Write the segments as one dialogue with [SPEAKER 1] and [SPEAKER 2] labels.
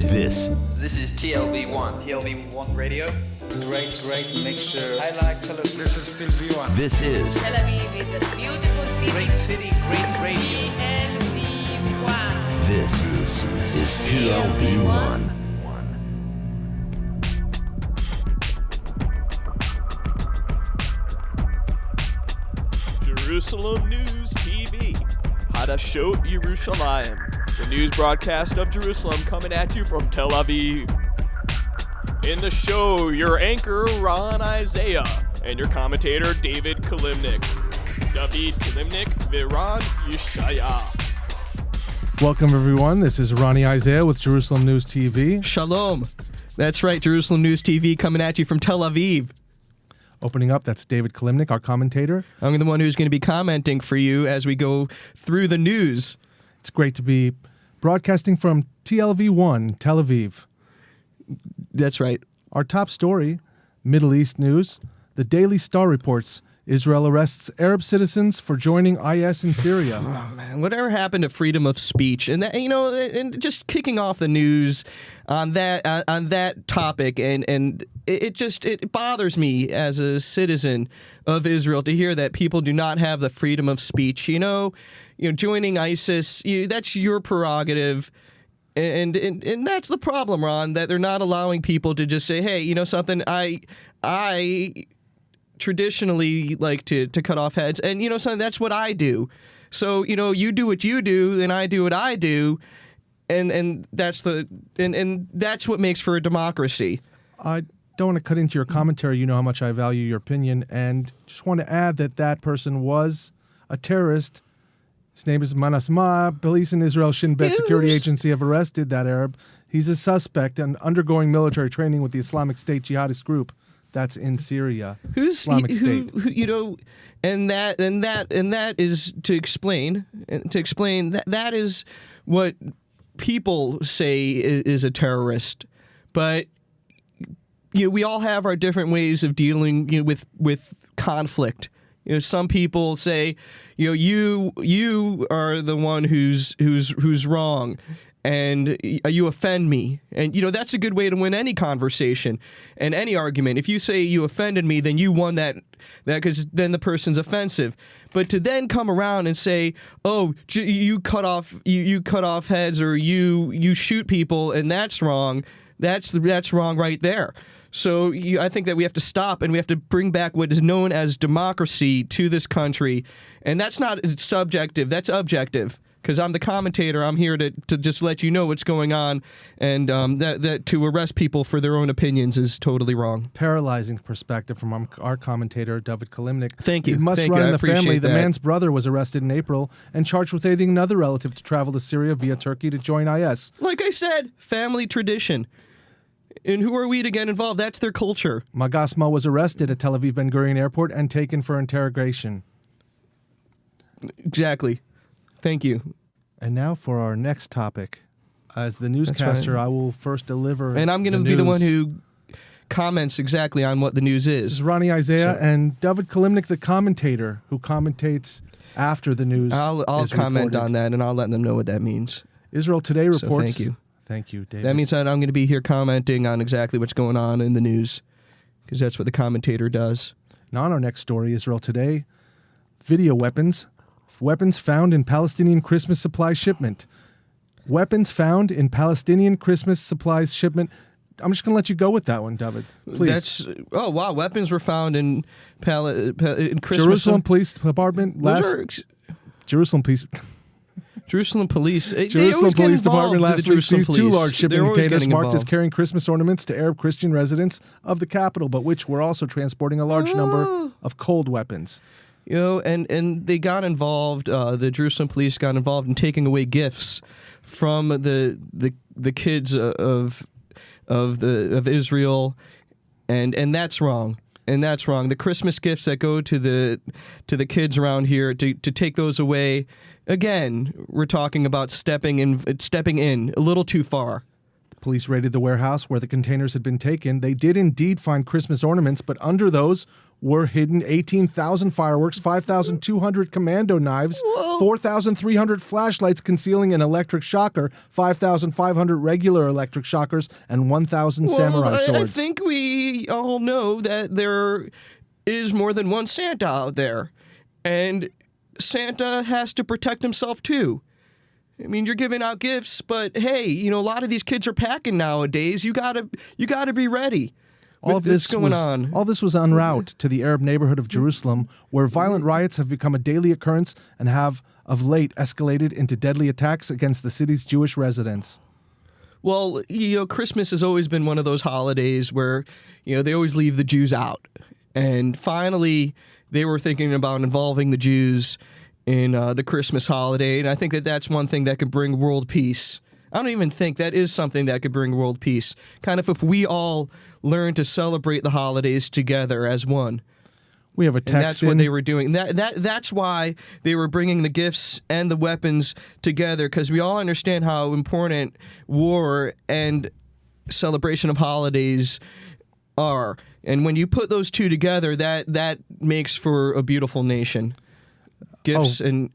[SPEAKER 1] This
[SPEAKER 2] is TLV1.
[SPEAKER 3] TLV1 radio.
[SPEAKER 4] Great mixture.
[SPEAKER 2] I like television.
[SPEAKER 4] This is TLV1.
[SPEAKER 1] This is
[SPEAKER 5] Tel Aviv is a beautiful city.
[SPEAKER 2] Great city, great radio.
[SPEAKER 5] TLV1.
[SPEAKER 1] This is TLV1.
[SPEAKER 6] Jerusalem News TV. Hadashot Yerushalayim. The news broadcast of Jerusalem coming at you from Tel Aviv. In the show, your anchor, Ron Isaiah, and your commentator, David Kilimnick. David Kilimnick, Viran Yeshaya.
[SPEAKER 7] Welcome, everyone. This is Ronnie Isaiah with Jerusalem News TV.
[SPEAKER 8] Shalom. That's right, Jerusalem News TV coming at you from Tel Aviv.
[SPEAKER 7] Opening up, that's David Kilimnick, our commentator.
[SPEAKER 8] I'm the one who's going to be commenting for you as we go through the news.
[SPEAKER 7] It's great to be broadcasting from TLV1, Tel Aviv.
[SPEAKER 8] That's right.
[SPEAKER 7] Our top story, Middle East news. The Daily Star reports Israel arrests Arab citizens for joining IS in Syria.
[SPEAKER 8] Oh, man, whatever happened to freedom of speech? And that, and just kicking off the news on that topic, and it bothers me as a citizen of Israel to hear that people do not have the freedom of speech. Joining ISIS, that's your prerogative. And that's the problem, Ron, that they're not allowing people to just say, hey, something, I traditionally like to cut off heads, and something, that's what I do. So you do what you do, and I do what I do, and that's that's what makes for a democracy.
[SPEAKER 7] I don't want to cut into your commentary. You know how much I value your opinion, and just want to add that person was a terrorist. His name is Manasma. Police in Israel Shin Bet security agency have arrested that Arab. He's a suspect and undergoing military training with the Islamic State jihadist group. That's in Syria. Islamic State.
[SPEAKER 8] And that is to explain that is what people say is a terrorist. But we all have our different ways of dealing with conflict. Some people say, you are the one who's wrong, and you offend me, and that's a good way to win any conversation and any argument. If you say you offended me, then you won that because then the person's offensive. But to then come around and say, oh, you cut off heads, or you shoot people, and that's wrong. That's wrong right there. So I think that we have to stop, and we have to bring back what is known as democracy to this country. And that's not subjective, that's objective. Because I'm the commentator, I'm here to just let you know what's going on, and that to arrest people for their own opinions is totally wrong.
[SPEAKER 7] Paralyzing perspective from our commentator, David Kilimnick.
[SPEAKER 8] Thank you.
[SPEAKER 7] It must
[SPEAKER 8] Thank
[SPEAKER 7] run
[SPEAKER 8] you.
[SPEAKER 7] in
[SPEAKER 8] I
[SPEAKER 7] the family.
[SPEAKER 8] appreciate
[SPEAKER 7] The
[SPEAKER 8] that.
[SPEAKER 7] man's brother was arrested in April and charged with aiding another relative to travel to Syria via Turkey to join IS.
[SPEAKER 8] Like I said, family tradition. And who are we to get involved? That's their culture.
[SPEAKER 7] Magasma was arrested at Tel Aviv Ben Gurion Airport and taken for interrogation.
[SPEAKER 8] Exactly. Thank you.
[SPEAKER 7] And now for our next topic. As the newscaster,
[SPEAKER 8] right.
[SPEAKER 7] I will first deliver
[SPEAKER 8] And I'm going to be the one who comments exactly on what the news
[SPEAKER 7] This
[SPEAKER 8] is.
[SPEAKER 7] is Ronnie Isaiah and David Kilimnick, the commentator, who commentates after the news
[SPEAKER 8] I'll
[SPEAKER 7] is
[SPEAKER 8] comment
[SPEAKER 7] reported.
[SPEAKER 8] on that, and I'll let them know what that means.
[SPEAKER 7] Israel Today
[SPEAKER 8] So
[SPEAKER 7] reports...
[SPEAKER 8] thank you.
[SPEAKER 7] Thank you, David.
[SPEAKER 8] That means that I'm going to be here commenting on exactly what's going on in the news, because that's what the commentator does.
[SPEAKER 7] Now on our next story, Israel Today, video weapons found in Palestinian Christmas supply shipment. Weapons found in Palestinian Christmas supplies shipment. I'm just going to let you go with that one, David. Please.
[SPEAKER 8] Oh wow, weapons were found in in Christmas.
[SPEAKER 7] Jerusalem Police Department. Jerusalem Police.
[SPEAKER 8] Jerusalem Police.
[SPEAKER 7] Jerusalem Police Department last week seized two large shipping containers marked as
[SPEAKER 8] involved.
[SPEAKER 7] carrying Christmas ornaments to Arab Christian residents of the capital, but which were also transporting a large number of cold weapons.
[SPEAKER 8] And they got involved. The Jerusalem Police got involved in taking away gifts from the kids of Israel, and that's wrong. And that's wrong. The Christmas gifts that go to the kids around here, to take those away, again, we're talking about stepping in a little too far.
[SPEAKER 7] Police raided the warehouse where the containers had been taken. They did indeed find Christmas ornaments, but under those were hidden 18,000 fireworks, 5,200 commando knives, 4,300 flashlights concealing an electric shocker, 5,500 regular electric shockers, and 1,000 samurai swords.
[SPEAKER 8] I think we all know that there is more than one Santa out there, and Santa has to protect himself too. I mean, you're giving out gifts, but hey, a lot of these kids are packing nowadays. You gotta be ready. All this was en route to the Arab neighborhood of Jerusalem, where violent riots have become a daily occurrence and have, of late, escalated into deadly attacks against the city's Jewish residents. Well, Christmas has always been one of those holidays where, they always leave the Jews out. And finally, they were thinking about involving the Jews in the Christmas holiday, and I think that that's one thing that could bring world peace. I don't even think that is something that could bring world peace. Kind of if we all learn to celebrate the holidays together as one.
[SPEAKER 7] We have a text.
[SPEAKER 8] And that's what they were doing. That's why they were bringing the gifts and the weapons together, because we all understand how important war and celebration of holidays are. And when you put those two together, that makes for a beautiful nation. Gifts and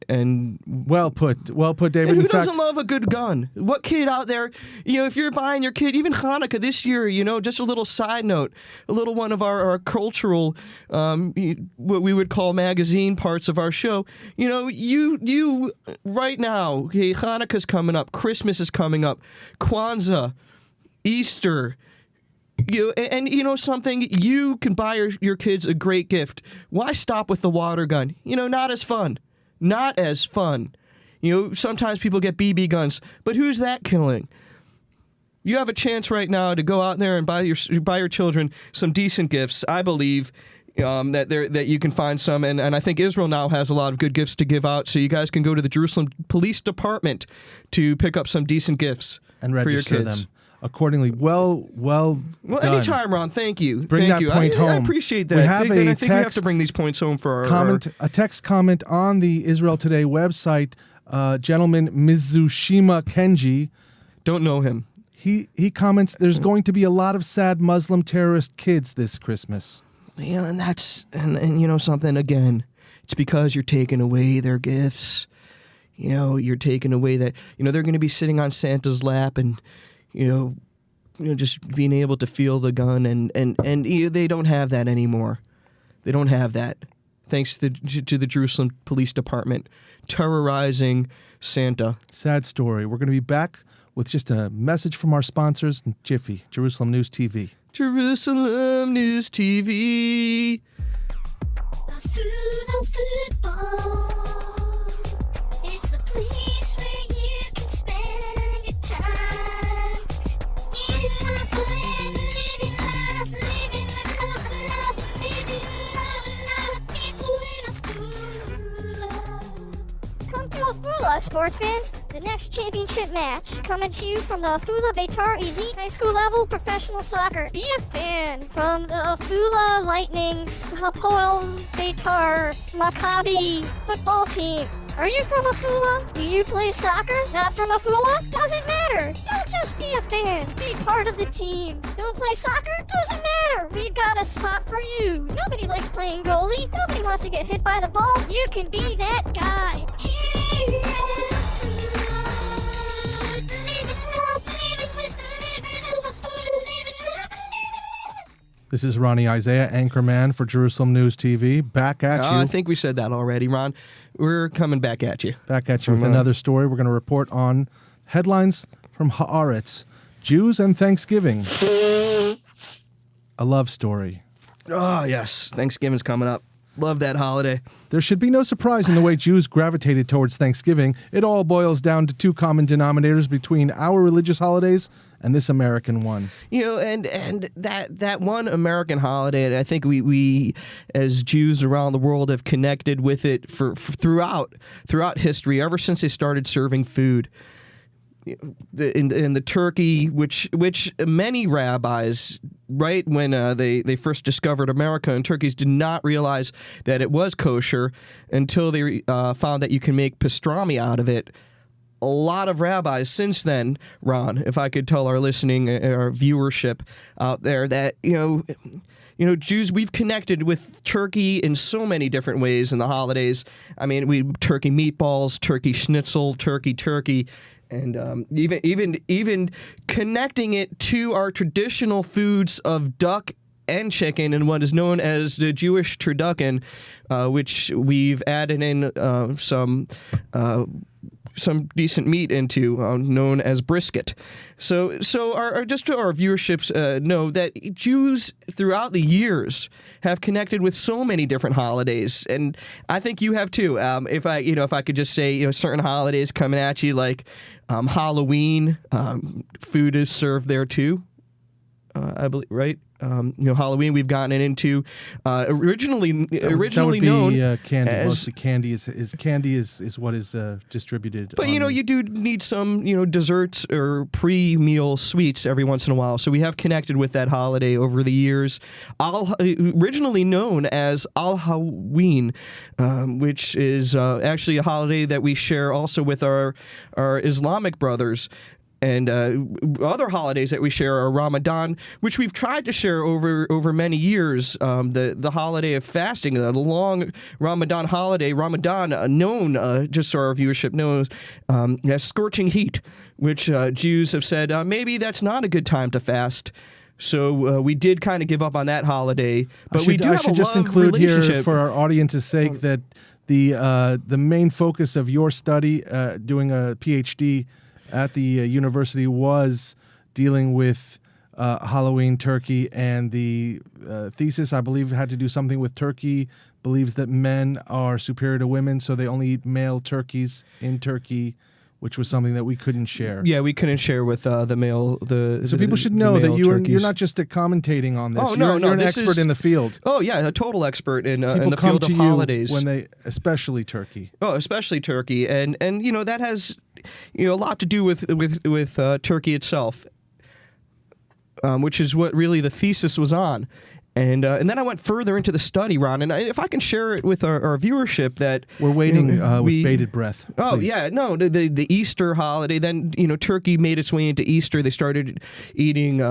[SPEAKER 7] well put, David.
[SPEAKER 8] And who doesn't love a good gun? What kid out there, if you're buying your kid, even Hanukkah this year, just a little side note, a little one of our cultural, what we would call magazine parts of our show. You right now, okay, Hanukkah's coming up, Christmas is coming up, Kwanzaa, Easter. Something, you can buy your kids a great gift. Why stop with the water gun? Not as fun. Not as fun. Sometimes people get BB guns, but who's that killing? You have a chance right now to go out there and buy your children some decent gifts. I believe that you can find some, and I think Israel now has a lot of good gifts to give out, so you guys can go to the Jerusalem Police Department to pick up some decent gifts
[SPEAKER 7] and
[SPEAKER 8] for your
[SPEAKER 7] register
[SPEAKER 8] kids.
[SPEAKER 7] them accordingly. Well done.
[SPEAKER 8] Anytime, Ron. Thank you.
[SPEAKER 7] Bring
[SPEAKER 8] Thank
[SPEAKER 7] that
[SPEAKER 8] you.
[SPEAKER 7] point home.
[SPEAKER 8] I appreciate that.
[SPEAKER 7] We have
[SPEAKER 8] I
[SPEAKER 7] a
[SPEAKER 8] think we have to bring these points home for
[SPEAKER 7] a text comment on the Israel Today website. Gentleman Mizushima Kenji.
[SPEAKER 8] Don't know him.
[SPEAKER 7] He comments, there's going to be a lot of sad Muslim terrorist kids this Christmas.
[SPEAKER 8] Yeah, and that's and something again. It's because you're taking away their gifts. You're taking away that they're going to be sitting on Santa's lap and just being able to feel the gun, and they don't have that anymore. They don't have that, thanks to the Jerusalem Police Department terrorizing Santa.
[SPEAKER 7] Sad story. We're going to be back with just a message from our sponsors, Jiffy, Jerusalem News TV.
[SPEAKER 8] Jerusalem News TV.
[SPEAKER 3] It's the place where you can spend your time. Eating life, living love, people in a Fula. Come to Fula, sports fans. The next championship match coming to you from the Fula Beitar Elite High School level professional soccer. Be a fan from the Fula Lightning Hapoel Beitar Maccabi football team. Are you from Afula? Do you play soccer? Not from Afula? Doesn't matter. Don't just be a fan. Be part of the team. Don't play soccer? Doesn't matter. We've got a spot for you. Nobody likes playing goalie. Nobody wants to get hit by the ball. You can be that guy.
[SPEAKER 7] This is Ronnie Isaiah, Anchorman for Jerusalem News TV. Back at you.
[SPEAKER 8] I think we said that already, Ron. We're coming back at you.
[SPEAKER 7] Back at you with another story. We're going to report on headlines from Haaretz. Jews and Thanksgiving. A love story.
[SPEAKER 8] Oh, yes. Thanksgiving's coming up. Love that holiday.
[SPEAKER 7] There should be no surprise in the way Jews gravitated towards Thanksgiving. It all boils down to two common denominators between our religious holidays and this American one.
[SPEAKER 8] And that one American holiday, I think we as Jews around the world have connected with it for throughout history, ever since they started serving food. In the turkey, which many rabbis, right when they first discovered America and turkeys, did not realize that it was kosher until they found that you can make pastrami out of it. a lot of rabbis since then, Ron, if I could tell our listening, our viewership out there that, Jews, we've connected with turkey in so many different ways in the holidays. I mean, we turkey meatballs, turkey schnitzel, turkey, and even connecting it to our traditional foods of duck and chicken and what is known as the Jewish turducken, which we've added in some decent meat into, known as brisket. So just to our viewerships know that Jews throughout the years have connected with so many different holidays, and I think you have too. If I could just say, certain holidays coming at you like Halloween, food is served there too. I believe, right? Halloween we've gotten it into. Originally
[SPEAKER 7] that would be,
[SPEAKER 8] known
[SPEAKER 7] candy.
[SPEAKER 8] as
[SPEAKER 7] Mostly candy is what is distributed.
[SPEAKER 8] But you do need some desserts or pre-meal sweets every once in a while. So we have connected with that holiday over the years. Originally known as Al Halloween, which is actually a holiday that we share also with our Islamic brothers. And other holidays that we share are Ramadan, which we've tried to share over many years. The holiday of fasting, the long Ramadan holiday. Ramadan, known, just so our viewership knows, as scorching heat, which Jews have said maybe that's not a good time to fast. So we did kind of give up on that holiday. But we do have a
[SPEAKER 7] just
[SPEAKER 8] love
[SPEAKER 7] include
[SPEAKER 8] relationship.
[SPEAKER 7] here for our audience's sake that the main focus of your study, doing a PhD at the university, was dealing with Halloween turkey, and the thesis, I believe, had to do something with turkey, believes that men are superior to women, so they only eat male turkeys in Turkey, which was something that we couldn't share.
[SPEAKER 8] Yeah, we couldn't share with the male.
[SPEAKER 7] So people should know that you're not just commentating on this.
[SPEAKER 8] Oh, no,
[SPEAKER 7] you're an
[SPEAKER 8] this
[SPEAKER 7] expert in the field.
[SPEAKER 8] Oh yeah, a total expert in
[SPEAKER 7] People
[SPEAKER 8] the
[SPEAKER 7] come
[SPEAKER 8] field
[SPEAKER 7] to
[SPEAKER 8] of
[SPEAKER 7] you
[SPEAKER 8] holidays.
[SPEAKER 7] when they, especially turkey.
[SPEAKER 8] Oh, especially turkey, and that has a lot to do with turkey itself, which is what really the thesis was on. And then I went further into the study, Ron, and if I can share it with our viewership, that
[SPEAKER 7] we're waiting with bated breath.
[SPEAKER 8] Oh
[SPEAKER 7] please.
[SPEAKER 8] yeah, no, the Easter holiday. Then turkey made its way into Easter. They started eating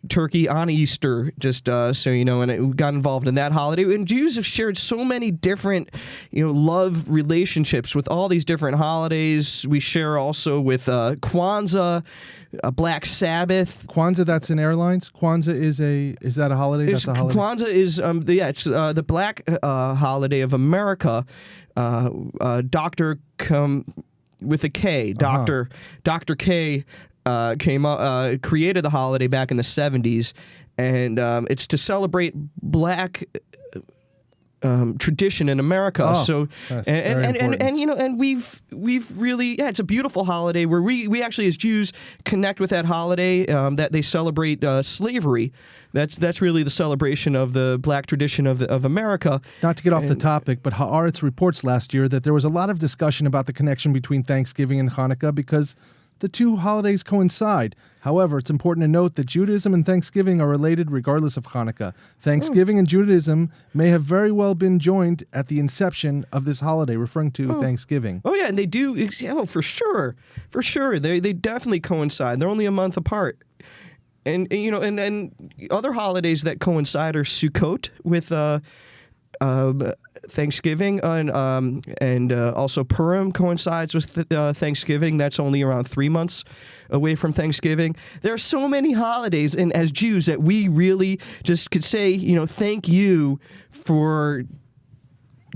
[SPEAKER 8] turkey on Easter, just so you know, and it got involved in that holiday. And Jews have shared so many different, love relationships with all these different holidays. We share also with Kwanzaa, Black Sabbath.
[SPEAKER 7] Kwanzaa, that's in airlines. Kwanzaa is that a holiday? That's a holiday.
[SPEAKER 8] Kwanzaa is it's the Black holiday of America. Dr. With a K, Dr. K. Created the holiday back in the 70s, and it's to celebrate Black tradition in America.
[SPEAKER 7] Oh,
[SPEAKER 8] so and we've really it's a beautiful holiday where we actually as Jews connect with that holiday, that they celebrate slavery. That's really the celebration of the Black tradition of America.
[SPEAKER 7] Not to get off the topic, but Haaretz reports last year that there was a lot of discussion about the connection between Thanksgiving and Hanukkah because the two holidays coincide. However, it's important to note that Judaism and Thanksgiving are related regardless of Hanukkah. Thanksgiving and Judaism may have very well been joined at the inception of this holiday, referring to Thanksgiving.
[SPEAKER 8] Oh yeah, and they do. For sure. They definitely coincide. They're only a month apart. And and other holidays that coincide are Sukkot with Thanksgiving, and also Purim coincides with Thanksgiving. That's only around 3 months away from Thanksgiving. There are so many holidays, and as Jews, that we really just could say, thank you for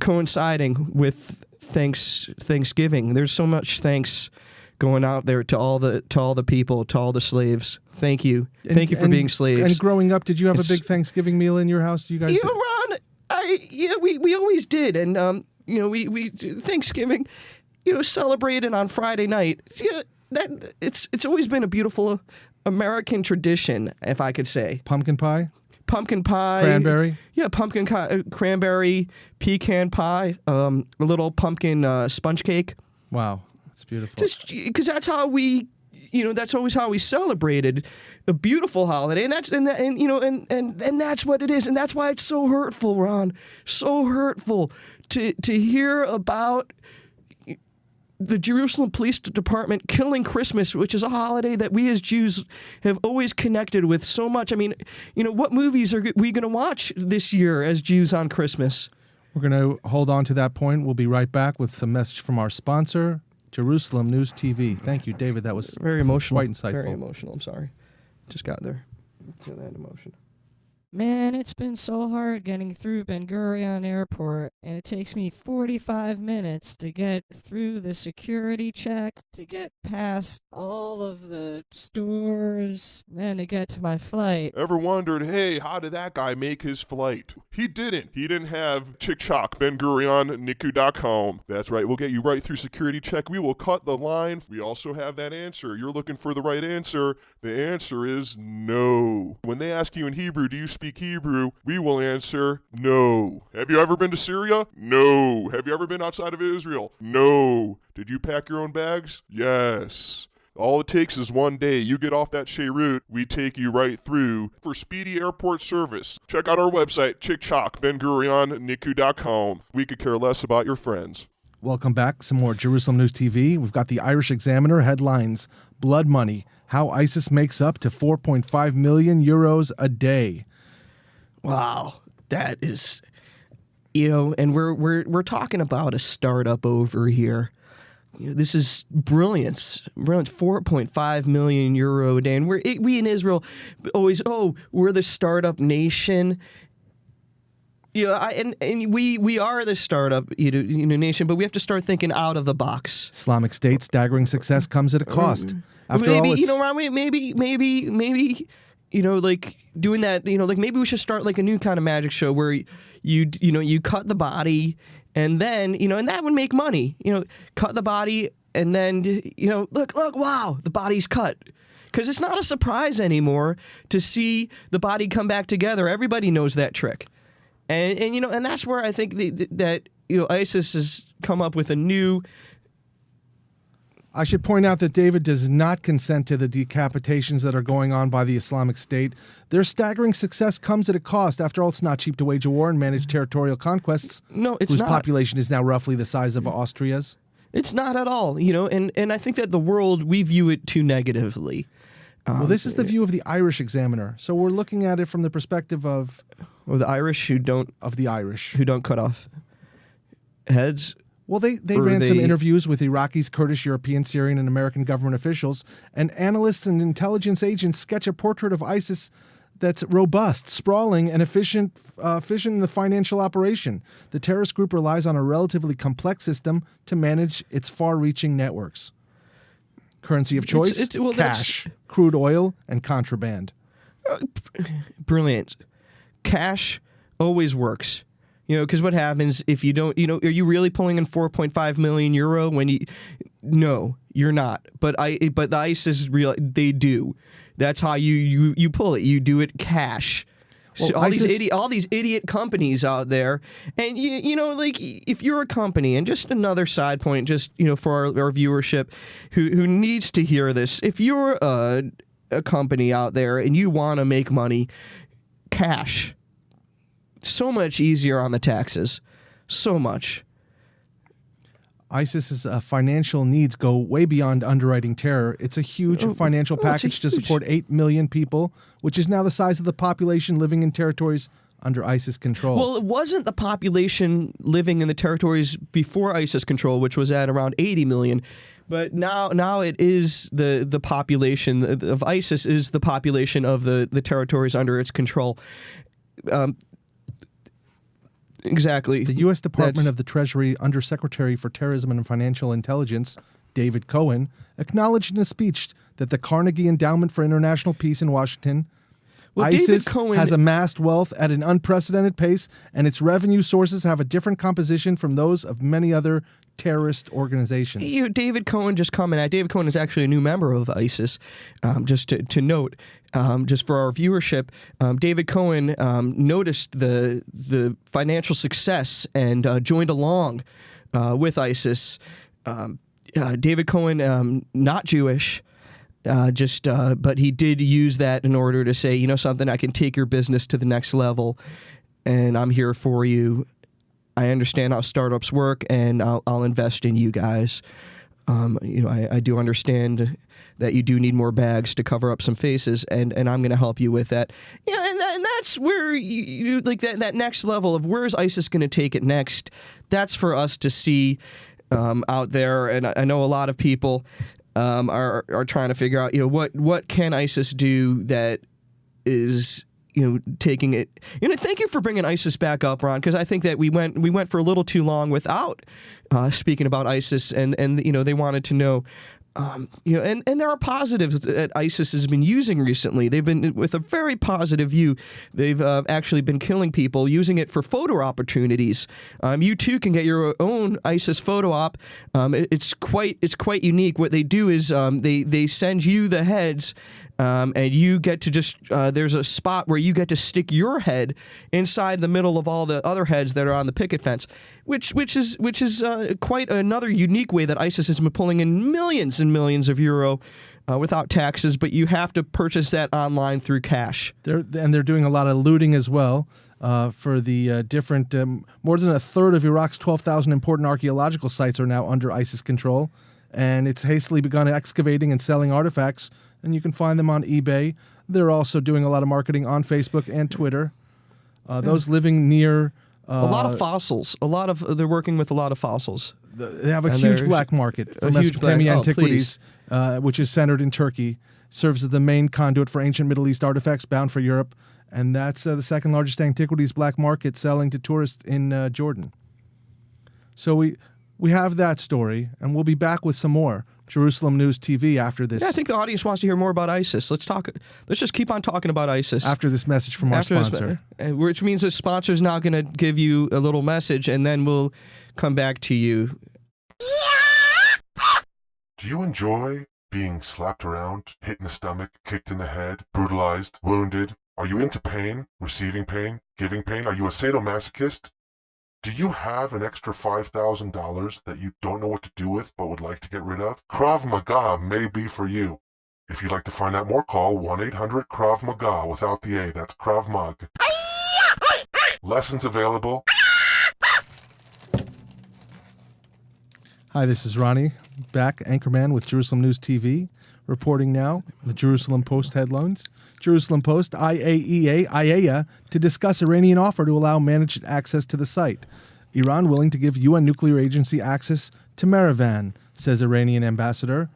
[SPEAKER 8] coinciding with Thanksgiving. There's so much thanks going out there to all the people, to all the slaves. Thank you. Thank you for being slaves.
[SPEAKER 7] And growing up, did you have a big Thanksgiving meal in your house? You guys?
[SPEAKER 8] Ron, we always did, and we Thanksgiving, celebrated on Friday night. Yeah, that it's always been a beautiful American tradition, if I could say.
[SPEAKER 7] Pumpkin pie,
[SPEAKER 8] cranberry. Yeah, cranberry, pecan pie, a little pumpkin sponge cake.
[SPEAKER 7] Wow, that's beautiful.
[SPEAKER 8] Just because that's how we. That's always how we celebrated a beautiful holiday, and that's what it is, and that's why it's so hurtful, Ron. So hurtful to hear about the Jerusalem Police Department killing Christmas, which is a holiday that we as Jews have always connected with so much. I mean, what movies are we going to watch this year as Jews on Christmas?
[SPEAKER 7] We're going to hold on to that point. We'll be right back with some message from our sponsor, Jerusalem News TV. Thank you, David. That was
[SPEAKER 8] very emotional.
[SPEAKER 7] Quite insightful.
[SPEAKER 8] Very emotional. I'm sorry. Just got there to that emotion.
[SPEAKER 9] Man, it's been so hard getting through Ben Gurion Airport, and it takes me 45 minutes to get through the security check, to get past all of the stores, then to get to my flight.
[SPEAKER 10] Ever wondered, hey, how did that guy make his flight? He didn't. He didn't have Chick-Chock, BenGurionNiku.com. That's right. We'll get you right through security check. We will cut the line. We also have that answer. You're looking for the right answer. The answer is no. When they ask you in Hebrew, do you speak Hebrew? We will answer no. Have you ever been to Syria? No. Have you ever been outside of Israel? No. Did you pack your own bags? Yes. All it takes is one day. You get off that Sheirut, we take you right through for speedy airport service. Check out our website, Chick-Chock, BenGurionNiku.com. We could care less about your friends.
[SPEAKER 7] Welcome back. Some more Jerusalem News TV. We've got the Irish Examiner headlines. Blood money. How ISIS makes up to 4.5 million euros a day.
[SPEAKER 8] Wow. That is, and we're talking about a startup over here. This is brilliance. 4.5 million euro a day. And we in Israel always, we're the startup nation. And we are the startup nation, but we have to start thinking out of the box.
[SPEAKER 7] Islamic State staggering success comes at a cost. After
[SPEAKER 8] maybe,
[SPEAKER 7] all,
[SPEAKER 8] Ron, maybe, like doing that, like maybe we should start like a new kind of magic show where you cut the body and then, and that would make money, cut the body and then, look, wow, the body's cut. Because it's not a surprise anymore to see the body come back together. Everybody knows that trick. And that's where I think that ISIS has come up with a new.
[SPEAKER 7] I should point out that David does not consent to the decapitations that are going on by the Islamic State. Their staggering success comes at a cost. After all, it's not cheap to wage a war and manage territorial conquests.
[SPEAKER 8] No, it's
[SPEAKER 7] whose
[SPEAKER 8] not.
[SPEAKER 7] Population is now roughly the size of Austria's.
[SPEAKER 8] It's not at all, and I think that the world, we view it too negatively.
[SPEAKER 7] Well, this is the view of the Irish Examiner. So we're looking at it from the perspective of
[SPEAKER 8] the Irish who don't cut off heads.
[SPEAKER 7] Well, they ran some interviews with Iraqis, Kurdish, European, Syrian, and American government officials, and analysts and intelligence agents sketch a portrait of ISIS that's robust, sprawling, and efficient in the financial operation. The terrorist group relies on a relatively complex system to manage its far-reaching networks. Currency of choice, cash, crude oil, and contraband.
[SPEAKER 8] Brilliant. Cash always works. Because what happens if you don't, are you really pulling in 4.5 million euro when you, no, you're not. But the ISIS, they do. That's how you pull it. You do it cash. Well, so all these idiot companies out there, and like if you're a company, and just another side point, just for our viewership, who needs to hear this, if you're a company out there and you want to make money, cash, so much easier on the taxes, so much.
[SPEAKER 7] ISIS's financial needs go way beyond underwriting terror. It's a huge financial package to support 8 million people, which is now the size of the population living in territories under ISIS control.
[SPEAKER 8] Well, it wasn't the population living in the territories before ISIS control, which was at around 80 million. But now it is the population of ISIS is the population of the territories under its control. Exactly.
[SPEAKER 7] The U.S. Department of the Treasury Undersecretary for Terrorism and Financial Intelligence, David Cohen, acknowledged in a speech that the Carnegie Endowment for International Peace in Washington, ISIS has amassed wealth at an unprecedented pace, and its revenue sources have a different composition from those of many other terrorist organizations.
[SPEAKER 8] David Cohen just commented. David Cohen is actually a new member of ISIS. Just to note, just for our viewership, David Cohen noticed the financial success and joined along with ISIS. David Cohen, not Jewish, but he did use that in order to say, something, I can take your business to the next level, and I'm here for you. I understand how startups work, and I'll invest in you guys. I do understand that you do need more bags to cover up some faces, and I'm going to help you with that. And that's where you like that next level of where is ISIS going to take it next. That's for us to see out there, and I know a lot of people are trying to figure out, what can ISIS do that is taking it. Thank you for bringing ISIS back up, Ron, because I think that we went for a little too long without speaking about ISIS, and they wanted to know. And there are positives that ISIS has been using recently. They've been with a very positive view. They've actually been killing people, using it for photo opportunities. You too can get your own ISIS photo op. It's quite unique. What they do is they send you the heads. And you get to just there's a spot where you get to stick your head inside the middle of all the other heads that are on the picket fence, which is quite another unique way that ISIS has been pulling in millions and millions of euro without taxes. But you have to purchase that online through cash. They're
[SPEAKER 7] doing a lot of looting as well. For the different, more than a third of Iraq's 12,000 important archaeological sites are now under ISIS control, and it's hastily begun excavating and selling artifacts. And you can find them on eBay. They're also doing a lot of marketing on Facebook and Twitter. Those living near...
[SPEAKER 8] a lot of fossils. They're working with a lot of fossils.
[SPEAKER 7] They have a huge black market for Mesopotamian antiquities, which is centered in Turkey. Serves as the main conduit for ancient Middle East artifacts bound for Europe. And that's the second largest antiquities black market selling to tourists in Jordan. So we have that story, and we'll be back with some more Jerusalem News TV after this.
[SPEAKER 8] Yeah, I think the audience wants to hear more about ISIS. Let's just keep on talking about ISIS.
[SPEAKER 7] After this message from our sponsor.
[SPEAKER 8] Which means the sponsor's now going to give you a little message, and then we'll come back to you.
[SPEAKER 11] Do you enjoy being slapped around, hit in the stomach, kicked in the head, brutalized, wounded? Are you into pain, receiving pain, giving pain? Are you a sadomasochist? Do you have an extra $5,000 that you don't know what to do with but would like to get rid of? Krav Maga may be for you. If you'd like to find out more, call 1-800-KRAV-MAGA without the A. That's Krav Mag. Lessons available.
[SPEAKER 7] Hi, this is Ronnie, back, Anchorman with Jerusalem News TV, reporting now the Jerusalem Post headlines. Jerusalem Post, IAEA, to discuss Iranian offer to allow managed access to the site. Iran willing to give UN nuclear agency access to Meravan, says Iranian ambassador.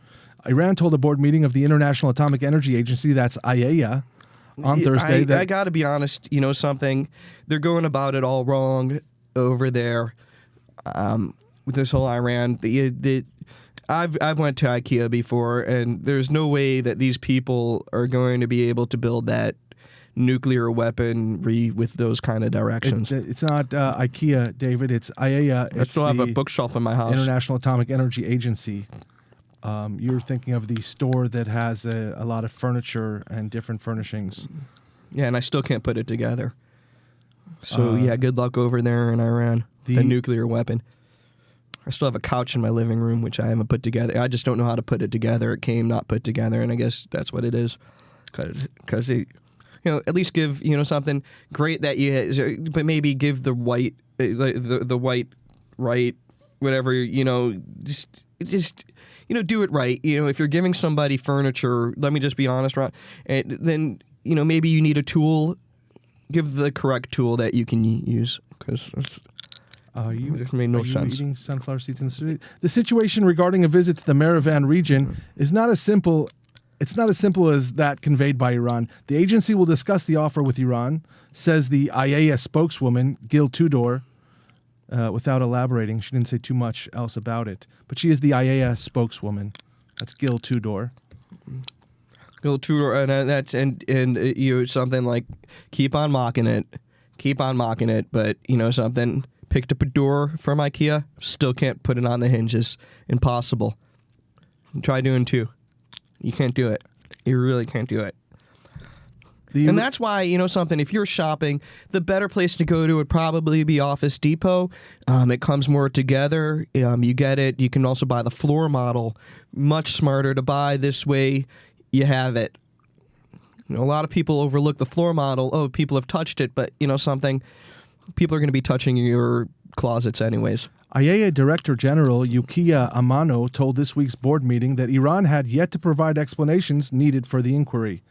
[SPEAKER 7] Iran told a board meeting of the International Atomic Energy Agency, that's IAEA, on Thursday.
[SPEAKER 8] I got to be honest, something, they're going about it all wrong over there with this whole Iran. I've went to IKEA before, and there's no way that these people are going to be able to build that nuclear weaponry with those kind of directions.
[SPEAKER 7] It's not IKEA, David. It's IAEA.
[SPEAKER 8] I still have a bookshelf in my house.
[SPEAKER 7] International Atomic Energy Agency. You're thinking of the store that has a lot of furniture and different furnishings.
[SPEAKER 8] Yeah, and I still can't put it together. So, good luck over there in Iran. The nuclear weapon. I still have a couch in my living room, which I haven't put together. I just don't know how to put it together. It came not put together, and I guess that's what it is. Because at least give, something great that but maybe give the white, the white, right, whatever, just do it right. If you're giving somebody furniture, let me just be honest, Ron, and then, maybe you need a tool, give the correct tool that you can use, because... it made no sense.
[SPEAKER 7] Eating sunflower seeds in the studio? The situation regarding a visit to the Meravan region is not as simple. It's not as simple as that conveyed by Iran. The agency will discuss the offer with Iran, says the IAEA spokeswoman Gil Tudor, without elaborating. She didn't say too much else about it, but she is the IAEA spokeswoman. That's Gil Tudor.
[SPEAKER 8] Gil Tudor, and something like keep on mocking it, but something. Picked up a door from IKEA, still can't put it on the hinges. Impossible. Try doing two. You can't do it. You really can't do it. And that's why, something, if you're shopping, the better place to go to would probably be Office Depot. It comes more together. You get it. You can also buy the floor model. Much smarter to buy this way. You have it. A lot of people overlook the floor model. Oh, people have touched it, but, something... people are going to be touching your closets anyways.
[SPEAKER 7] IAEA Director General Yukiya Amano told this week's board meeting that Iran had yet to provide explanations needed for the inquiry.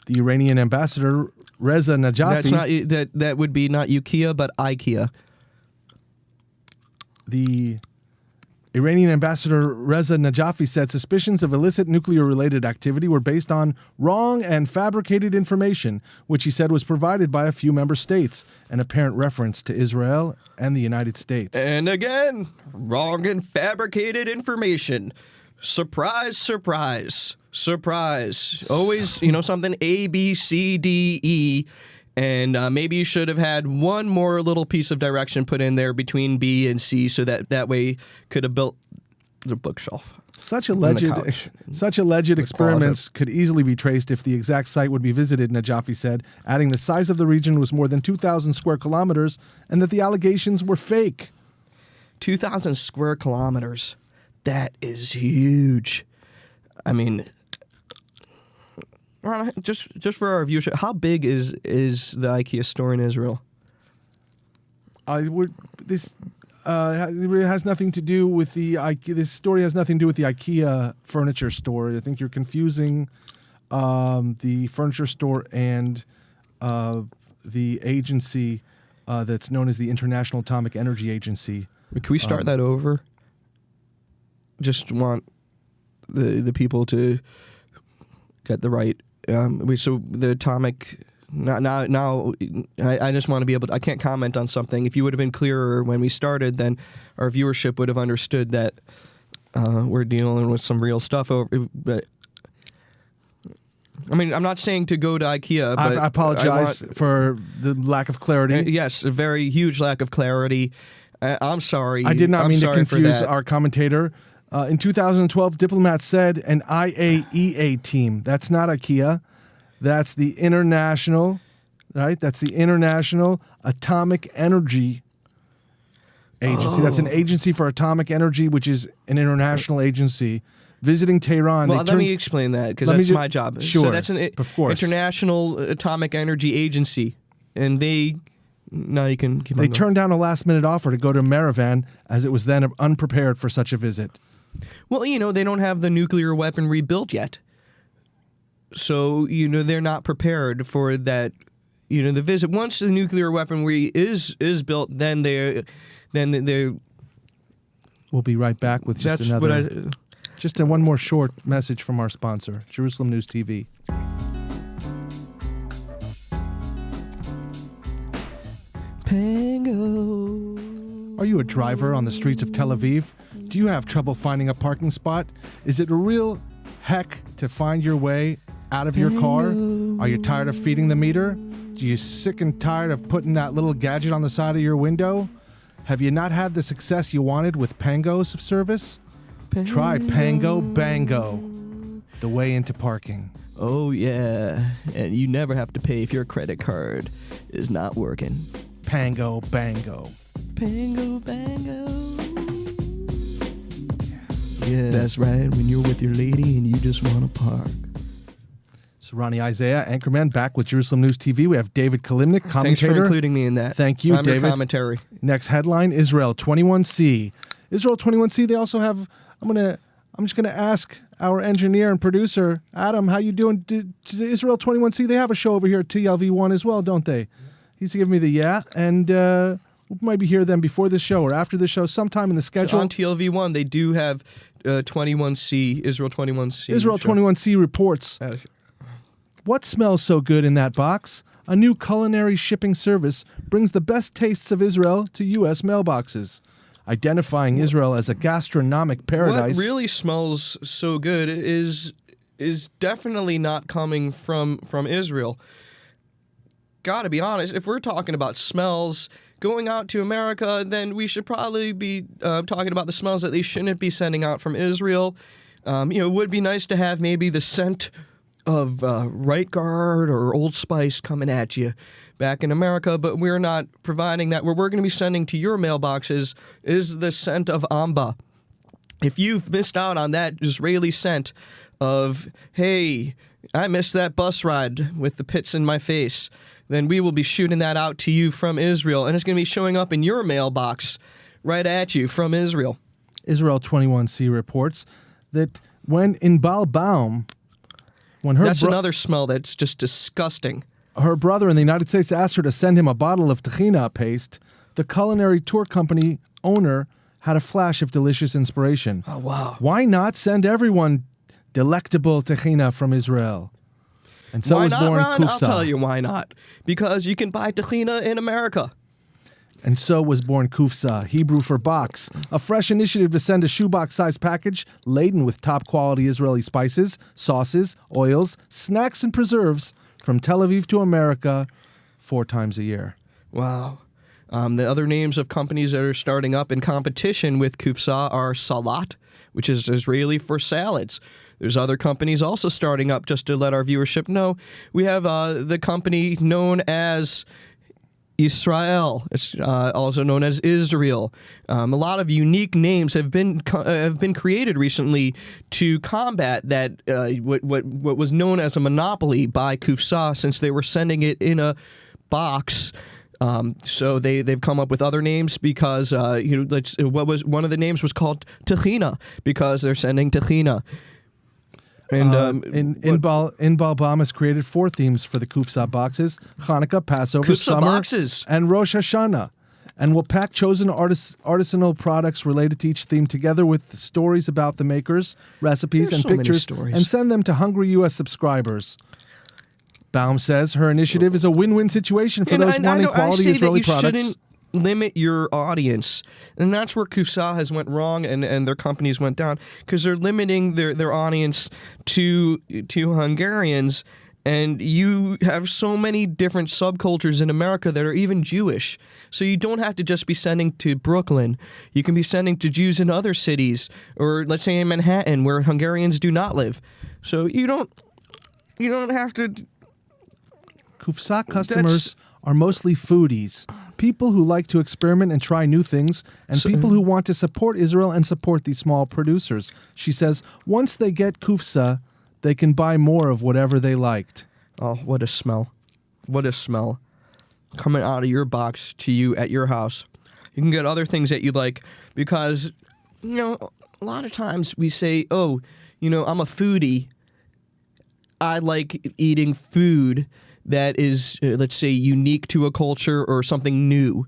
[SPEAKER 7] The Iranian ambassador Reza Najafi...
[SPEAKER 8] That would be not Yukiya, but IKEA.
[SPEAKER 7] The Iranian ambassador Reza Najafi said suspicions of illicit nuclear-related activity were based on wrong and fabricated information, which he said was provided by a few member states, an apparent reference to Israel and the United States.
[SPEAKER 8] And again, wrong and fabricated information. Surprise, surprise, surprise. Always, something A, B, C, D, E. And maybe you should have had one more little piece of direction put in there between B and C so that way could have built the bookshelf.
[SPEAKER 7] Such alleged experiments could easily be traced if the exact site would be visited, Najafi said, adding the size of the region was more than 2,000 square kilometers and that the allegations were fake.
[SPEAKER 8] 2,000 square kilometers. That is huge. I mean... Just for our viewership, how big is the IKEA store in Israel?
[SPEAKER 7] This has nothing to do with the IKEA. This story has nothing to do with the IKEA furniture store. I think you're confusing the furniture store and the agency that's known as the International Atomic Energy Agency.
[SPEAKER 8] Can we start that over? Just want the people to get the right. So the atomic. Now, I just want to be able to. I can't comment on something. If you would have been clearer when we started, then our viewership would have understood that we're dealing with some real stuff. But I mean, I'm not saying to go to IKEA. But
[SPEAKER 7] I apologize for the lack of clarity.
[SPEAKER 8] Yes, a very huge lack of clarity. I'm sorry.
[SPEAKER 7] I did not mean to confuse our commentator. In 2012, diplomats said an IAEA team. That's not IKEA. That's the International, right? That's the International Atomic Energy Agency. That's an agency for atomic energy, which is an international agency. Visiting Tehran.
[SPEAKER 8] Well, let me explain that, because that's my job.
[SPEAKER 7] Sure,
[SPEAKER 8] so that's an
[SPEAKER 7] of course.
[SPEAKER 8] International Atomic Energy Agency. And now you can keep on
[SPEAKER 7] They
[SPEAKER 8] going.
[SPEAKER 7] turned down a last-minute offer to go to Yerevan, as it was then unprepared for such a visit.
[SPEAKER 8] Well, they don't have the nuclear weaponry built yet. So, they're not prepared for that, the visit. Once the nuclear weaponry is built, then they're...
[SPEAKER 7] We'll be right back with just another... Just one more short message from our sponsor, Jerusalem News TV.
[SPEAKER 8] Pango.
[SPEAKER 7] Are you a driver on the streets of Tel Aviv? Do you have trouble finding a parking spot? Is it a real heck to find your way out of your car? Are you tired of feeding the meter? Do you sick and tired of putting that little gadget on the side of your window? Have you not had the success you wanted with Pango's service? Try Pango Bango, the way into parking.
[SPEAKER 8] Oh, yeah. And you never have to pay if your credit card is not working.
[SPEAKER 7] Pango Bango.
[SPEAKER 8] Pango Bango. Yeah, that's right. When you're with your lady and you just want to park.
[SPEAKER 7] So Ronnie Isaiah, Anchorman, back with Jerusalem News TV. We have David Kilimnick, commentator.
[SPEAKER 8] Thanks for including me in that.
[SPEAKER 7] Thank you, David.
[SPEAKER 8] Your commentary.
[SPEAKER 7] Next headline, Israel 21C. Israel 21C, they also have... I'm just gonna ask our engineer and producer, Adam, how you doing? Israel 21C, they have a show over here at TLV1 as well, don't they? He's giving me the yeah, and we'll maybe hear them before the show or after the show, sometime in the schedule.
[SPEAKER 8] So on TLV1, they do have 21C, Israel 21C.
[SPEAKER 7] Israel 21C reports. What smells so good in that box? A new culinary shipping service brings the best tastes of Israel to U.S. mailboxes. Identifying Israel as a gastronomic paradise.
[SPEAKER 8] What really smells so good is definitely not coming from Israel. Gotta be honest, if we're talking about smells going out to America, then we should probably be talking about the smells that they shouldn't be sending out from Israel. It would be nice to have maybe the scent of Right Guard or Old Spice coming at you back in America, but we're not providing that. What we're going to be sending to your mailboxes is the scent of Amba. If you've missed out on that Israeli scent of, hey, I missed that bus ride with the pits in my face, then we will be shooting that out to you from Israel, and it's going to be showing up in your mailbox right at you from Israel.
[SPEAKER 7] Israel 21C reports that when in Baum, when her
[SPEAKER 8] That's another smell that's just disgusting.
[SPEAKER 7] Her brother in the United States asked her to send him a bottle of tahina paste, the culinary tour company owner had a flash of delicious inspiration.
[SPEAKER 8] Oh, wow.
[SPEAKER 7] Why not send everyone delectable tahina from Israel? And so
[SPEAKER 8] why
[SPEAKER 7] was
[SPEAKER 8] not,
[SPEAKER 7] born
[SPEAKER 8] Ron?
[SPEAKER 7] kufsa.
[SPEAKER 8] I'll tell you why not. Because you can buy tahina in America.
[SPEAKER 7] And so was born Kufsa, Hebrew for box, a fresh initiative to send a shoebox-sized package laden with top-quality Israeli spices, sauces, oils, snacks, and preserves from Tel Aviv to America 4 times a year.
[SPEAKER 8] Wow. The other names of companies that are starting up in competition with Kufsa are Salat, which is Israeli for salads. There's other companies also starting up, just to let our viewership know. We have the company known as Israel. It's also known as Israel. A lot of unique names have been created recently to combat that what was known as a monopoly by Kufsa, since they were sending it in a box. So they've come up with other names because what was one of the names was called Tahina because they're sending Tahina. And
[SPEAKER 7] Inbal Bam has created 4 themes for the Kufsa boxes: Hanukkah, Passover,
[SPEAKER 8] Kufsa
[SPEAKER 7] Summer,
[SPEAKER 8] boxes.
[SPEAKER 7] and Rosh Hashanah, and will pack chosen artisanal products related to each theme together with stories about the makers, recipes,
[SPEAKER 8] There's
[SPEAKER 7] and
[SPEAKER 8] so many
[SPEAKER 7] pictures,
[SPEAKER 8] stories.
[SPEAKER 7] and send them to hungry U.S. subscribers. Baum says her initiative is a win-win situation for those wanting quality Israeli products.
[SPEAKER 8] Shouldn't limit your audience, and that's where Kufsa has went wrong, and their companies went down because they're limiting their audience to Hungarians, and you have so many different subcultures in America that are even Jewish. So you don't have to just be sending to Brooklyn. You can be sending to Jews in other cities, or let's say in Manhattan, where Hungarians do not live. So you don't have to.
[SPEAKER 7] Kufsa customers are mostly foodies, people who like to experiment and try new things, and people who want to support Israel and support these small producers. She says once they get Kufsa, they can buy more of whatever they liked.
[SPEAKER 8] Oh, what a smell. What a smell. Coming out of your box to you at your house. You can get other things that you like because, a lot of times we say, oh, I'm a foodie. I like eating food that is, let's say, unique to a culture or something new.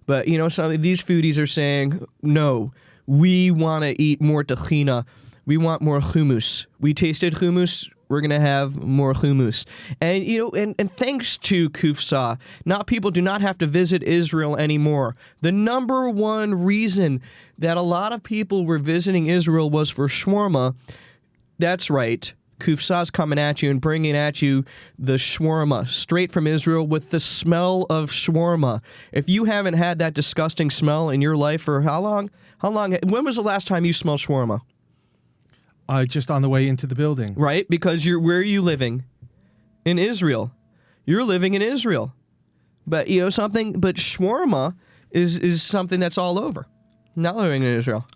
[SPEAKER 8] But, some of these foodies are saying, no, we want to eat more tahina. We want more hummus. We tasted hummus. We're going to have more hummus. And, and thanks to Kufsa, people do not have to visit Israel anymore. The number one reason that a lot of people were visiting Israel was for shawarma. That's right. Kufsa's coming at you and bringing at you the shawarma straight from Israel with the smell of shawarma. If you haven't had that disgusting smell in your life for how long? When was the last time you smelled shawarma?
[SPEAKER 7] Just on the way into the building.
[SPEAKER 8] Right, because where are you living? In Israel. You're living in Israel. But but shawarma is something that's all over. Not living in Israel.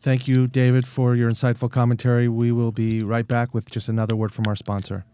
[SPEAKER 7] Thank you, David, for your insightful commentary. We will be right back with just another word from our sponsor.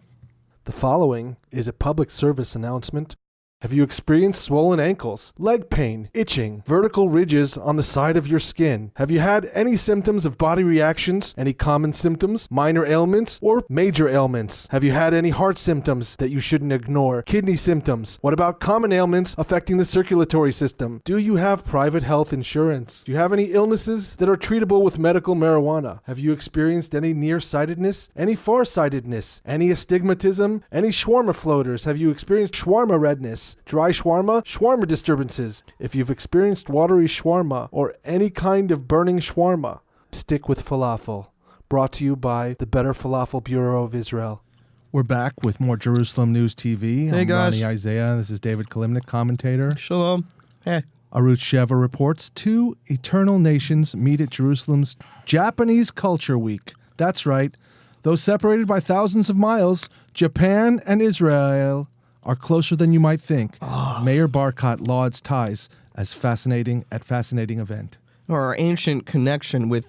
[SPEAKER 7] The following is a public service announcement. Have you experienced swollen ankles, leg pain, itching, vertical ridges on the side of your skin? Have you had any symptoms of body reactions, any common symptoms, minor ailments, or major ailments? Have you had any heart symptoms that you shouldn't ignore? Kidney symptoms? What about common ailments affecting the circulatory system? Do you have private health insurance? Do you have any illnesses that are treatable with medical marijuana? Have you experienced any nearsightedness, any farsightedness, any astigmatism, any shawarma floaters? Have you experienced shawarma redness? Dry shawarma disturbances. If you've experienced watery shawarma or any kind of burning shawarma, stick with falafel. Brought to you by the Better Falafel Bureau of Israel. We're back with more Jerusalem News TV.
[SPEAKER 8] Hey,
[SPEAKER 7] I'm
[SPEAKER 8] guys.
[SPEAKER 7] Ronnie Isaiah. This is David Kilimnick, commentator.
[SPEAKER 8] Shalom. Hey.
[SPEAKER 7] Arutz Sheva reports 2 eternal nations meet at Jerusalem's Japanese Culture Week. That's right. Though separated by thousands of miles, Japan and Israel are closer than you might think. Mayor Barkat lauds ties as fascinating event.
[SPEAKER 8] Our ancient connection with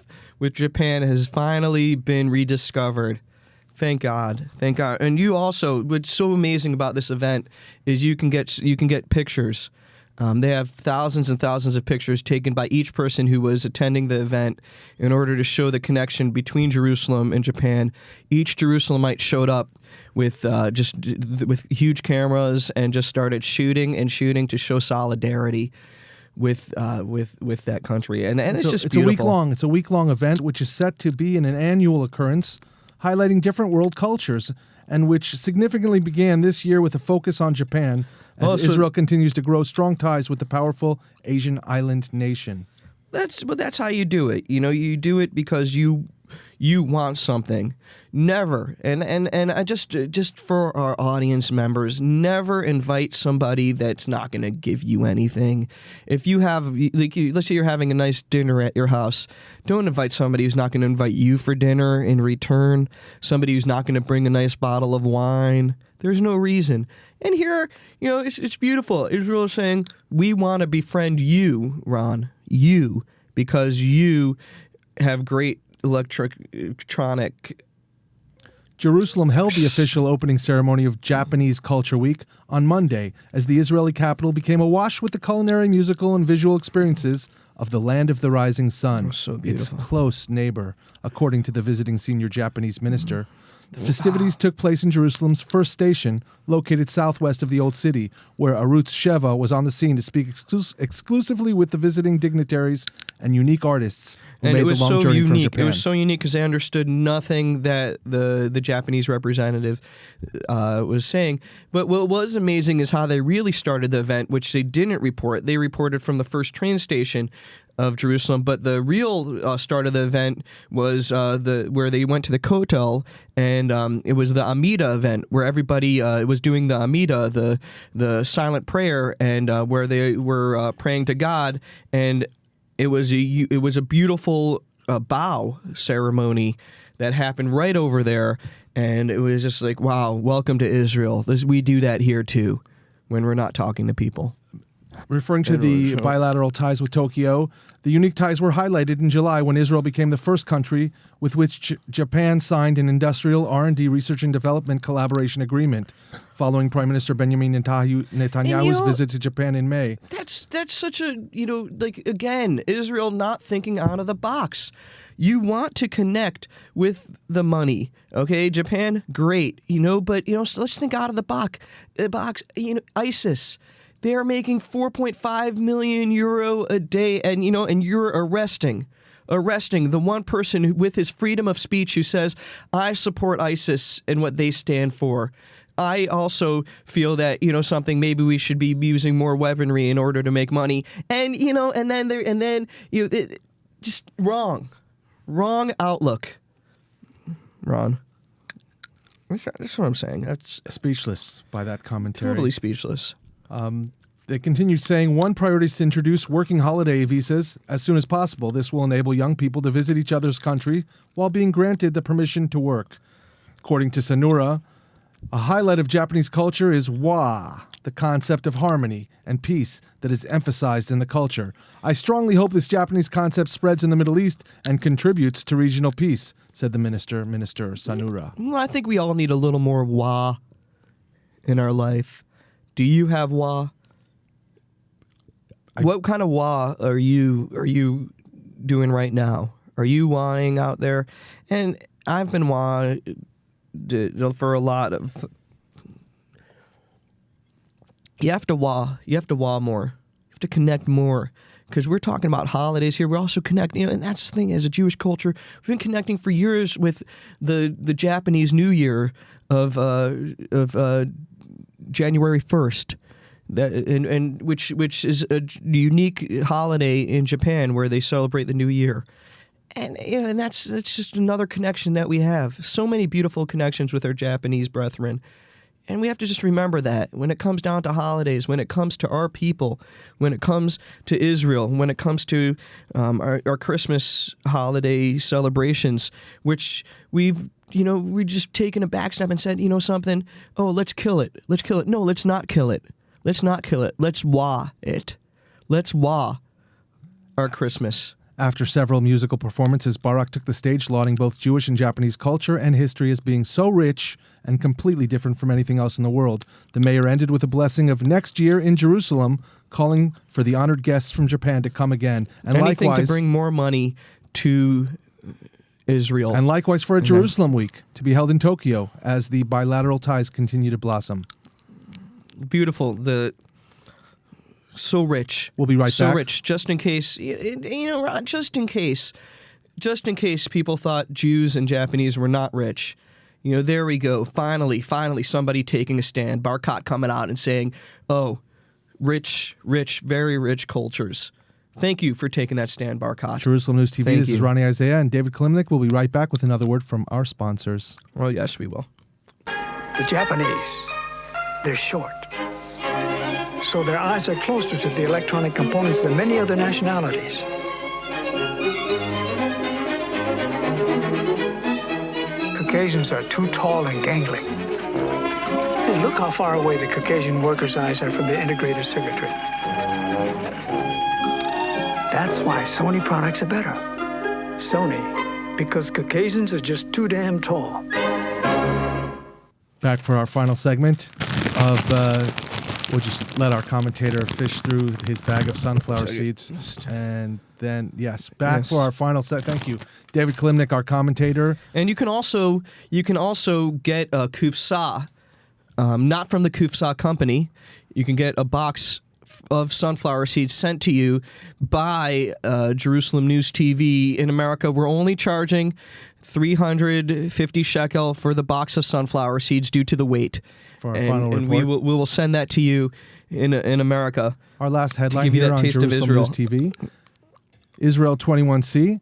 [SPEAKER 8] Japan has finally been rediscovered. Thank God. And you also, what's so amazing about this event is you can get pictures. They have thousands and thousands of pictures taken by each person who was attending the event in order to show the connection between Jerusalem and Japan. Each Jerusalemite showed up with with huge cameras and just started shooting to show solidarity with that country. And it's just beautiful.
[SPEAKER 7] It's a week-long event which is set to be an annual occurrence, highlighting different world cultures, and which significantly began this year with a focus on Japan, as Israel continues to grow strong ties with the powerful Asian island nation.
[SPEAKER 8] That's how you do it. You do it because you want something. Never, and I just for our audience members, never invite somebody that's not going to give you anything. If you have, let's say you're having a nice dinner at your house, don't invite somebody who's not going to invite you for dinner in return. Somebody who's not going to bring a nice bottle of wine. There's no reason. And here, it's beautiful. Israel is saying, we want to befriend you, Ron, you, because you have great electronic.
[SPEAKER 7] Jerusalem held the official opening ceremony of Japanese Culture Week on Monday as the Israeli capital became awash with the culinary, musical, and visual experiences of the land of the rising sun, its close neighbor, according to the visiting senior Japanese minister. The festivities took place in Jerusalem's first station, located southwest of the Old City, where Arutz Sheva was on the scene to speak exclusively with the visiting dignitaries and unique artists who made the long journey from Japan.
[SPEAKER 8] It was so unique because they understood nothing that the Japanese representative was saying. But what was amazing is how they really started the event, which they didn't report. They reported from the first train station of Jerusalem, but the real start of the event was where they went to the Kotel, and it was the Amida event where everybody was doing the Amida, the silent prayer, and where they were praying to God, and it was a beautiful bow ceremony that happened right over there, and it was just like, wow, welcome to Israel. We do that here too, when we're not talking to people.
[SPEAKER 7] Referring to the bilateral ties with Tokyo, the unique ties were highlighted in July when Israel became the first country with which Japan signed an industrial R&D research and development collaboration agreement following Prime Minister Benjamin Netanyahu's visit to Japan in May.
[SPEAKER 8] That's such a, again, Israel not thinking out of the box. You want to connect with the money, okay? Japan, great, but, so let's think out of the box. ISIS. They are making 4.5 million euro a day, and you're arresting the one person with his freedom of speech who says, I support ISIS and what they stand for. I also feel that, something, maybe we should be using more weaponry in order to make money. And, just wrong outlook. Ron. That's what I'm saying. That's
[SPEAKER 7] speechless by that commentary.
[SPEAKER 8] Totally speechless.
[SPEAKER 7] They continued saying one priority is to introduce working holiday visas as soon as possible. This will enable young people to visit each other's country while being granted the permission to work. According to Sanura, a highlight of Japanese culture is wa, the concept of harmony and peace that is emphasized in the culture. I strongly hope this Japanese concept spreads in the Middle East and contributes to regional peace, said the Minister Sanura.
[SPEAKER 8] I think we all need a little more wa in our life. Do you have wa? What kind of wa are you doing right now? Are you wahing out there? And I've been wa for a lot of. You have to wa. You have to wa more. You have to connect more. Because we're talking about holidays here. We're also connecting, and that's the thing, as a Jewish culture, we've been connecting for years with the Japanese New Year of January 1st, and which is a unique holiday in Japan where they celebrate the New Year, and that's just another connection that we have. So many beautiful connections with our Japanese brethren, and we have to just remember that when it comes down to holidays, when it comes to our people, when it comes to Israel, when it comes to our Christmas holiday celebrations, which we've just taken a back step and said, something, oh, let's kill it. Let's kill it. No, let's not kill it. Let's not kill it. Let's wah it. Let's wah our Christmas.
[SPEAKER 7] After several musical performances, Barak took the stage lauding both Jewish and Japanese culture and history as being so rich and completely different from anything else in the world. The mayor ended with a blessing of next year in Jerusalem, calling for the honored guests from Japan to come again. And
[SPEAKER 8] anything
[SPEAKER 7] likewise,
[SPEAKER 8] to bring more money to Israel.
[SPEAKER 7] And likewise for a Jerusalem week to be held in Tokyo as the bilateral ties continue to blossom.
[SPEAKER 8] Beautiful. So rich.
[SPEAKER 7] We'll be right back.
[SPEAKER 8] So rich, just in case, Ron, just in case people thought Jews and Japanese were not rich. There we go. Finally, somebody taking a stand. Barkat coming out and saying, oh, rich, very rich cultures. Thank you for taking that stand, Barkat.
[SPEAKER 7] Jerusalem News TV, this is Ronnie Isaiah and David Kilimnick. We'll be right back with another word from our sponsors.
[SPEAKER 8] Oh, yes, we will.
[SPEAKER 12] The Japanese, they're short. So their eyes are closer to the electronic components than many other nationalities. Caucasians are too tall and gangly. Hey, look how far away the Caucasian workers' eyes are from the integrated circuitry. That's why Sony products are better. Sony, because Caucasians are just too damn tall.
[SPEAKER 7] Back for our final segment of... We'll just let our commentator fish through his bag of sunflower seeds. And then, back for our final set. Thank you. David Kilimnick, our commentator.
[SPEAKER 8] And you can also get a kufsa, not from the kufsa company. You can get a box of sunflower seeds sent to you by Jerusalem News TV. In America, we're only charging 350 shekel for the box of sunflower seeds due to the weight.
[SPEAKER 7] For our final report.
[SPEAKER 8] And we will send that to you in America.
[SPEAKER 7] Our last headline here on Jerusalem News TV. Israel 21C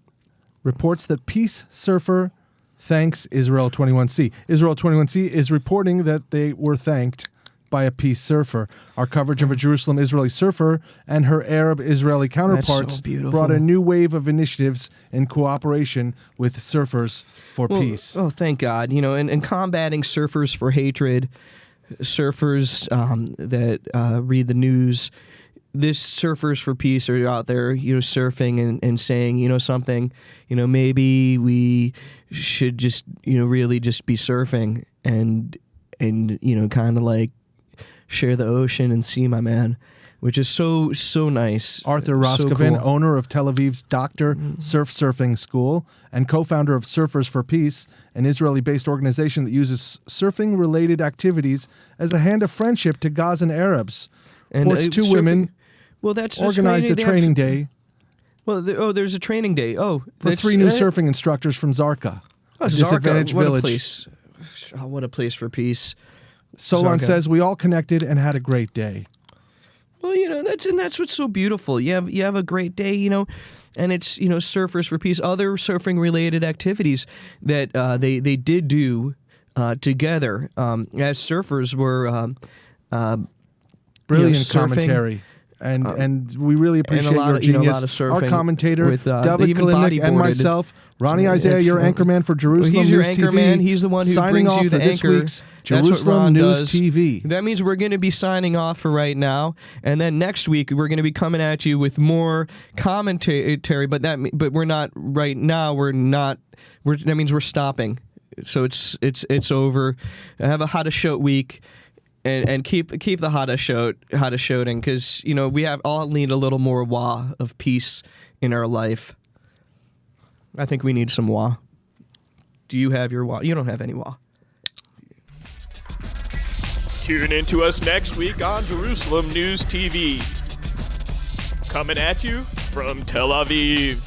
[SPEAKER 7] reports that peace surfer thanks Israel 21C. Israel 21C is reporting that they were thanked by a peace surfer. Our coverage of a Jerusalem Israeli surfer and her Arab Israeli counterparts brought a new wave of initiatives in cooperation with surfers for peace.
[SPEAKER 8] Oh, thank God. And combating surfers for hatred, surfers that read the news. This surfers for peace are out there, surfing and saying, something, maybe we should just, really just be surfing and kind of like share the ocean and sea, my man, which is so nice.
[SPEAKER 7] Arthur Roscovan, owner of Tel Aviv's Dr. Surf Surfing School and co-founder of Surfers for Peace, an Israeli-based organization that uses surfing-related activities as a hand of friendship to Gazan Arabs.
[SPEAKER 8] And
[SPEAKER 7] two women organized a training day.
[SPEAKER 8] Well, there's a training day. Oh,
[SPEAKER 7] for 3 new surfing instructors from Zarqa, a disadvantaged village.
[SPEAKER 8] Place. Oh, what a place for peace.
[SPEAKER 7] Solon says, we all connected and had a great day.
[SPEAKER 8] Well, that's what's so beautiful. You have a great day, and it's, Surfers for Peace, other surfing-related activities that they did do together as surfers were
[SPEAKER 7] brilliant commentary. And we really appreciate your genius. Our commentator, David Kilimnick, and myself, Ronnie Isaiah, your anchorman for Jerusalem
[SPEAKER 8] News TV.
[SPEAKER 7] He's your anchorman.
[SPEAKER 8] He's the one who
[SPEAKER 7] signing
[SPEAKER 8] brings
[SPEAKER 7] off
[SPEAKER 8] you
[SPEAKER 7] for
[SPEAKER 8] the
[SPEAKER 7] this
[SPEAKER 8] anchor.
[SPEAKER 7] week's Jerusalem News TV.
[SPEAKER 8] That means we're going to be signing off for right now, and then next week we're going to be coming at you with more commentary. But we're not right now. That means we're stopping. So it's over. Have a Hadashot week. And keep the Hadashoting, because we all need a little more wah of peace in our life. I think we need some wah. Do you have your wah? You don't have any wah.
[SPEAKER 6] Tune in to us next week on Jerusalem News TV. Coming at you from Tel Aviv.